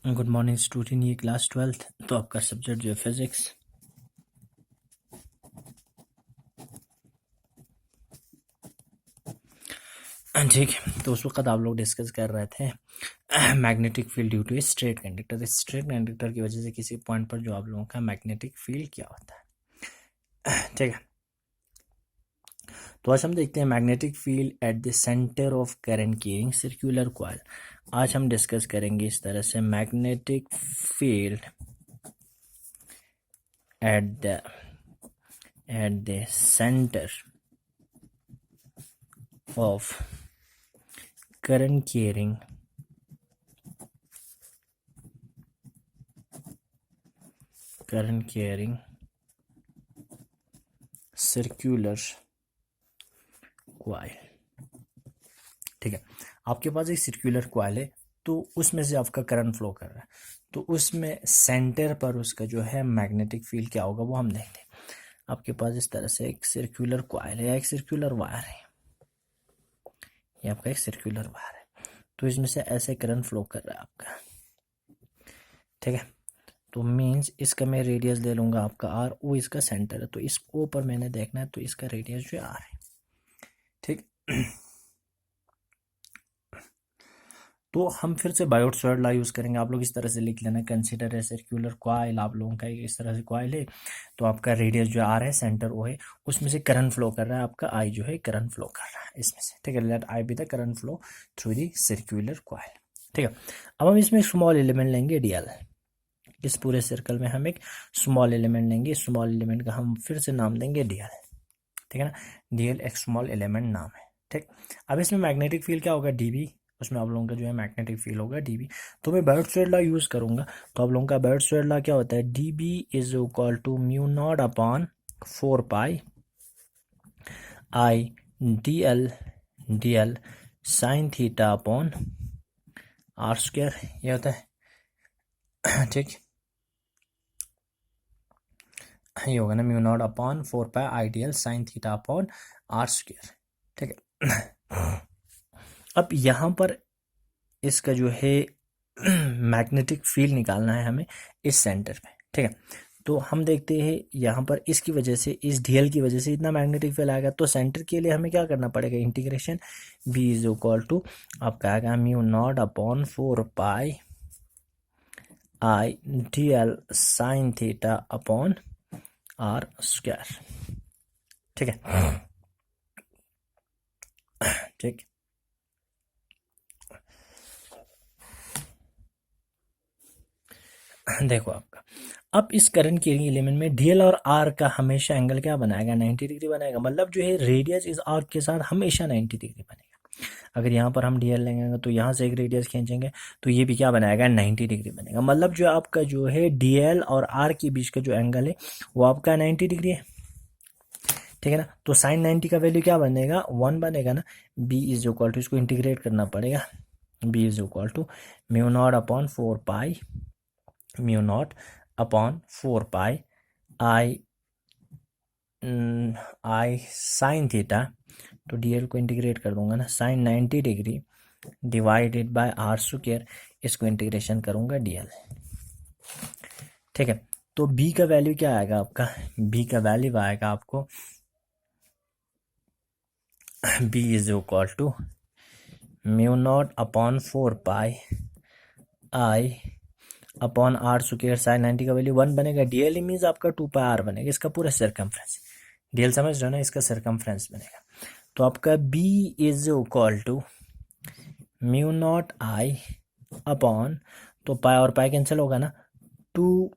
Good morning student, ये class 12th तो आपका सब्जेक्ट जो है फिजिक्स। ठीक है, तो उस वक्त आप लोग डिस्कस कर रहे थे magnetic field due to straight conductor. Straight conductor की वजह से किसी पॉइंट पर जो आप लोगों का मैग्नेटिक फील्ड क्या होता है। ठीक है, तो आज हम देखते हैं magnetic field at the centre of current carrying circular coil. आज हम डिस्कस करेंगे इस तरह से magnetic field at the centre of current carrying circular coil। ठीक है, आपके पास एक सर्कुलर कॉइल है, तो उसमें से आपका करंट फ्लो कर रहा है, तो उसमें सेंटर पर उसका जो है मैग्नेटिक फील्ड क्या होगा वो हम देखते हैं। आपके पास इस तरह से एक सर्कुलर कॉइल है या एक सर्कुलर वायर है, ये आपका एक सर्कुलर वायर है, तो इसमें से ऐसे करंट फ्लो कर रहा है आपका। ठीक है, तो मीन्स इसका मैं रेडियस ले लूँगा आपका आर, वो इसका सेंटर है, तो इस ओ पर मैंने देखना है, तो इसका रेडियस जो आर है। ठीक, तो हम फिर से बायोट्स वर्ड ला यूज़ करेंगे। आप लोग इस तरह से लिख लेना, कंसिडर ए सर्कुलर कॉइल। आप लोगों का इस तरह से कॉइल है, तो आपका रेडियस जो आर है, सेंटर ओ है, उसमें से करंट फ्लो कर रहा है, आपका आई जो है करंट फ्लो कर रहा है इसमें से। ठीक है, let I be the current flow through the circular coil. ठीक है, अब हम इसमें स्मॉल एलिमेंट लेंगे डीएल। इस पूरे सर्कल में हम एक स्मॉल एलिमेंट लेंगे, स्मॉल एलिमेंट का हम फिर से नाम देंगे डीएल। ठीक है ना, डीएल एक स्मॉल एलिमेंट नाम है। ठीक, अब इसमें मैग्नेटिक फील्ड क्या होगा, डीबी। उसमें आप लोगों का जो है मैग्नेटिक फील्ड होगा डीबी। तो मैं बर्ड्सवेड लॉ यूज़ करूंगा, तो आप लोगों का बर्ड्सवेड लॉ क्या होता है, dB is equal to mu naught upon 4 pi I D L sine theta upon R square, ये होता है। ठीक, ये होगा ना mu naught upon 4 pi I D L sine theta upon R square. ठीक है, अब यहाँ पर इसका जो है मैग्नेटिक फील्ड निकालना है हमें इस सेंटर पे। ठीक है, तो हम देखते हैं यहाँ पर इसकी वजह से, इस डीएल की वजह से इतना मैग्नेटिक फील्ड आएगा, तो सेंटर के लिए हमें क्या करना पड़ेगा, integration B is equal to आपका आएगा mu naught upon 4 pi I D L sine theta upon R square. ठीक है, ठीक, देखो आपका, अब इस करंट कैरिंग एलिमेंट में डीएल और आर का हमेशा एंगल क्या बनाएगा, 90 डिग्री बनाएगा। मतलब जो है रेडियस इस आर्क के साथ हमेशा 90 डिग्री बनेगा। अगर यहाँ पर हम डीएल लेंगे तो यहाँ से एक रेडियस खींचेंगे, तो ये भी क्या बनाएगा, 90 डिग्री बनेगा। मतलब जो आपका जो है डीएल और आर के बीच का जो एंगल है वो आपका 90 डिग्री है। ठीक है ना, तो साइन 90 का वैल्यू क्या बनेगा, 1 बनेगा ना। बी इज इक्वल टू, इसको इंटीग्रेट करना पड़ेगा, B is equal to mu naught upon 4 pi mu naught upon 4 pi I sine theta, तो डीएल को इंटीग्रेट कर दूंगा ना, sine 90 degree divided by R square, इसको इंटीग्रेशन करूंगा डीएल। ठीक है, तो बी का वैल्यू क्या आएगा आपका, बी का वैल्यू आएगा आपको B is equal to mu naught upon 4 pi I upon R square, sine 90 का वैल्यू 1 बनेगा। डीएल मीन्स आपका 2 पाई आर बनेगा, इसका पूरा सर्कमफ्रेंस। डीएल समझ रहे हो ना, इसका सर्कमफ्रेंस बनेगा। तो आपका B is equal to mu naught I upon, तो पाई और पाई कैंसिल होगा ना, 2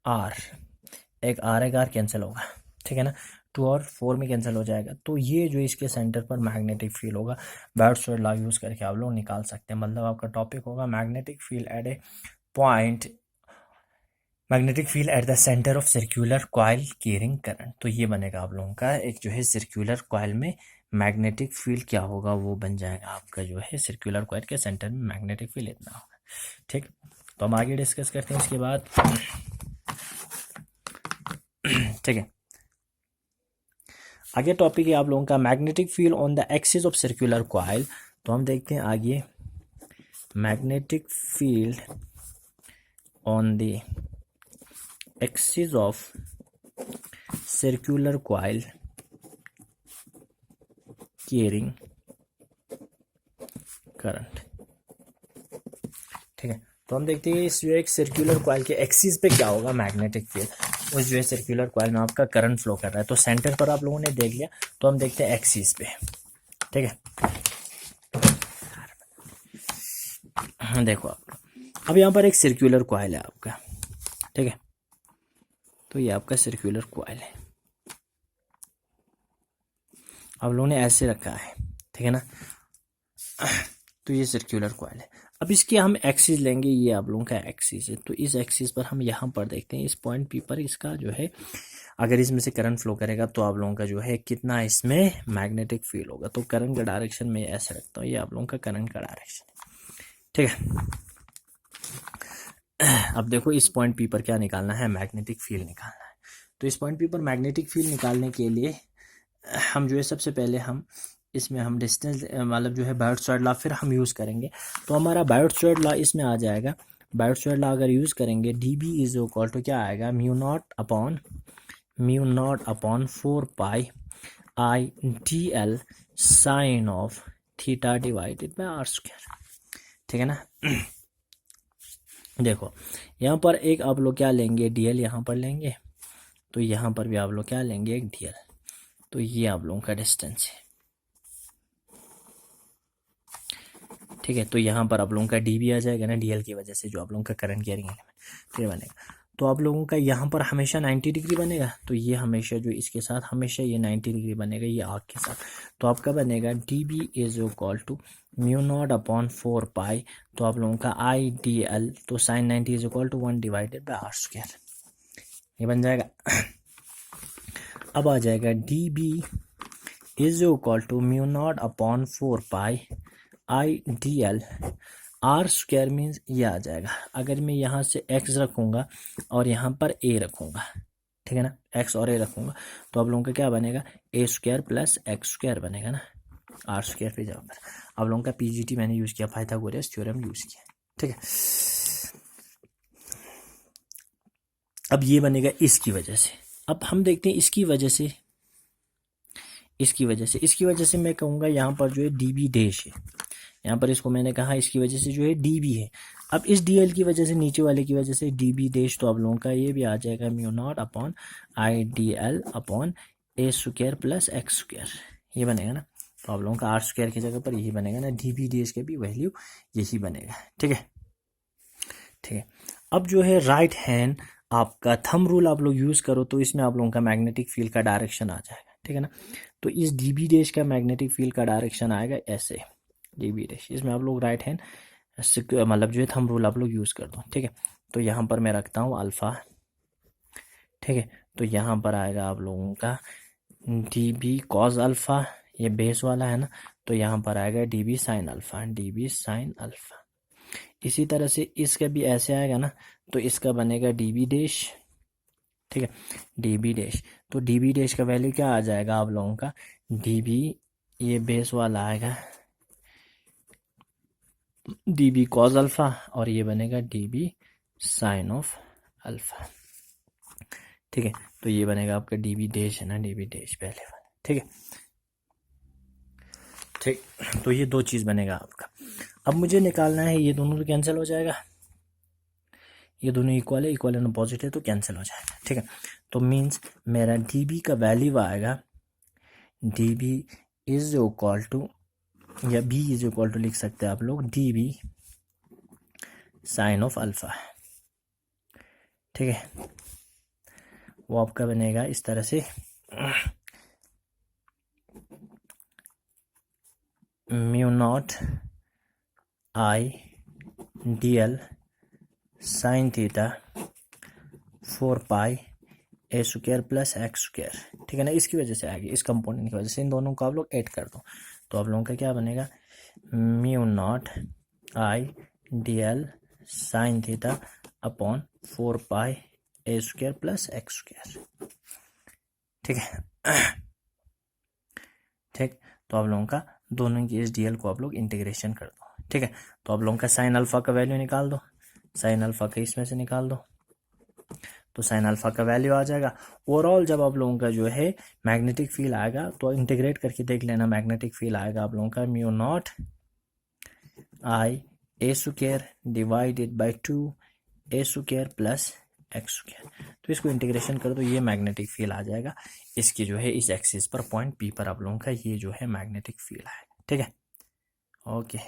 आर, एक आर कैंसिल होगा। ठीक है ना, 2 और 4 में कैंसिल हो जाएगा। तो ये जो इसके सेंटर पर मैग्नेटिक फील्ड होगा, बर्ड्सवेड लॉ यूज़ करके आप लोग निकाल सकते हैं। मतलब आपका टॉपिक होगा magnetic field at A point, magnetic field at the centre of circular coil carrying current. तो ये बनेगा आप लोगों का एक जो है सर्कुलर कॉइल में मैग्नेटिक फील्ड क्या होगा, वो बन जाएगा आपका जो है सर्कुलर कॉइल के सेंटर में मैग्नेटिक फील्ड इतना होगा। ठीक, तो हम आगे डिस्कस करते हैं इसके बाद। ठीक है, आगे टॉपिक है आप लोगों का magnetic field on the axis of circular coil. तो हम देखते हैं आगे magnetic field on the axis of circular coil carrying current. ठीक है, तो हम देखते हैं इस जो एक सर्कुलर कॉइल के एक्सिस पे क्या होगा मैग्नेटिक फील्ड, उस जो है सर्कुलर कॉइल में आपका करंट फ्लो कर रहा है। तो सेंटर पर आप लोगों ने देख लिया, तो हम देखते हैं एक्सिस पे। ठीक है, देखो आप अब यहाँ पर एक सर्कुलर कॉइल है आपका। ठीक है, तो ये आपका सर्कुलर कॉइल है, आप लोगों ने ऐसे रखा है। ठीक है ना, तो ये सर्कुलर कॉइल है। अब इसकी हम एक्सिस लेंगे, ये आप लोगों का एक्सिस है। तो इस एक्सिस पर हम यहाँ पर देखते हैं, इस पॉइंट पी पर इसका जो है अगर इसमें से करंट फ्लो करेगा तो आप लोगों का जो है कितना इसमें मैग्नेटिक फील्ड होगा। तो करंट का डायरेक्शन में ऐसे रखता हूँ, ये आप लोगों का करंट का डायरेक्शन है। ठीक है, अब देखो इस पॉइंट पी पर क्या निकालना है, मैग्नेटिक फील्ड निकालना है। तो इस पॉइंट पी पर मैग्नेटिक फील्ड निकालने के लिए हम जो है सबसे पहले हम इसमें हम डिस्टेंस मतलब जो है बायोट-सावर्त लॉ फिर हम यूज़ करेंगे। तो हमारा बायोट-सावर्त लॉ इसमें आ जाएगा। बायोट-सावर्त लॉ अगर यूज़ करेंगे, D B is equal to क्या आएगा, mu naught upon 4 pi I D L sine of theta divided by R square. ठीक है ना, देखो यहाँ पर एक आप लोग क्या लेंगे, डी एल यहाँ पर लेंगे, तो यहाँ पर भी आप लोग क्या लेंगे, एक डी एल। तो ये आप लोगों का डिस्टेंस है। ठीक है, तो यहाँ पर आप लोगों का डी भी आ जाएगा ना, डीएल की वजह से जो आप लोगों का करंट कैरिंग एलिमेंट फिर बनेगा। तो आप लोगों का यहाँ पर हमेशा 90 डिग्री बनेगा। तो ये हमेशा जो इसके साथ हमेशा ये 90 डिग्री बनेगा, ये आग के साथ। तो आपका बनेगा D B is equal to mu naught upon 4 pi, तो आप लोगों का आई डी एल, तो sine 90 is equal to 1 divided by R square, ये बन जाएगा। अब आ जाएगा D B is equal to mu naught upon 4 pi I D L, R square means ये आ जाएगा। अगर मैं यहाँ से एक्स रखूँगा और यहाँ पर ए रखूँगा, ठीक है ना, एक्स और ए रखूँगा, तो आप लोगों का क्या बनेगा, ए स्क्वायर प्लस एक्स स्क्वायर बनेगा ना, आर स्क्वायर पे जाओ। आप लोगों का पीजीटी मैंने यूज़ किया, पाइथागोरस थ्योरम यूज़ किया। ठीक है, अब ये बनेगा इसकी वजह से। अब हम देखते हैं इसकी वजह से मैं कहूँगा यहाँ पर जो है डी बी डैश है, यहाँ पर इसको मैंने कहा इसकी वजह से जो है डी बी है। अब इस डी एल की वजह से, नीचे वाले की वजह से डी बी डैश, तो आप लोगों का ये भी आ जाएगा mu naught upon I D L upon A square plus X square, ये बनेगा ना। तो आप लोगों का आर स्क्वायर की जगह पर यही बनेगा ना, डी बी डैश के भी वैल्यू यही बनेगा। ठीक है, ठीक है। अब जो है राइट हैंड आपका थंब रूल आप लोग यूज़ करो, तो इसमें आप लोगों का मैग्नेटिक फील्ड का डायरेक्शन आ जाएगा। ठीक है ना, तो इस डी बी डैश का मैग्नेटिक फील्ड का डायरेक्शन आएगा ऐसे, डी बी डैश। इसमें आप लोग राइट हैंड मतलब जो है थंब रूल आप लोग यूज़ कर दो। ठीक है, तो यहाँ पर मैं रखता हूँ अल्फ़ा। ठीक है, तो यहाँ पर आएगा आप लोगों का डी बी कॉज अल्फ़ा, ये बेस वाला है ना, तो यहाँ पर आएगा D B sine alpha, D B sine alpha. इसी तरह से इसका भी ऐसे आएगा ना, तो इसका बनेगा डी बी डैश। ठीक है, डी बी डैश, तो डी बी डैश का वैल्यू क्या आ जाएगा आप लोगों का, डी बी ये बेस वाला आएगा डी बी कॉज अल्फ़ा, और ये बनेगा D B sine of alpha. ठीक है, तो ये बनेगा आपका डी बी डैश है ना, डी बी डैश पहले वाला। ठीक है, ठीक, तो ये दो चीज़ बनेगा आपका। अब मुझे निकालना है, ये दोनों तो कैंसिल हो जाएगा, ये दोनों इक्वल है, इक्वल एंड अपोजिट है, तो कैंसिल हो जाएगा। ठीक है, तो मीन्स मेरा डी बी का वैल्यू आएगा, D B is equal to, या बी इज इक्वल टू लिख सकते हैं आप लोग, D B sine of alpha. ठीक है, वो आपका बनेगा इस तरह से, mu naught I D L sine theta 4 pi A square plus X square. ठीक है ना, इसकी वजह से आएगी, इस कंपोनेंट की वजह से। इन दोनों को आप लोग ऐड कर दो, तो आप लोगों का क्या बनेगा, mu naught I D L sine theta upon 4 pi A square plus X square. ठीक है, ठीक, तो आप लोगों का दोनों की इस डी एल को आप लोग इंटीग्रेशन कर दो। ठीक है। तो आप लोगों का साइन अल्फा का वैल्यू निकाल दो, साइन अल्फा का इसमें से निकाल दो, तो साइन अल्फा का वैल्यू आ जाएगा। ओवरऑल जब आप लोगों का जो है मैग्नेटिक फील्ड आएगा तो इंटीग्रेट करके देख लेना, मैग्नेटिक फील्ड आएगा आप लोगों का mu naught I A square divided by 2 A square plus X square. तो इसको इंटीग्रेशन कर दो, ये मैग्नेटिक फील्ड आ जाएगा इसकी जो है इस एक्सिस पर, पॉइंट पी पर आप लोगों का ये जो है मैग्नेटिक फील्ड है। ठीक है, ओके।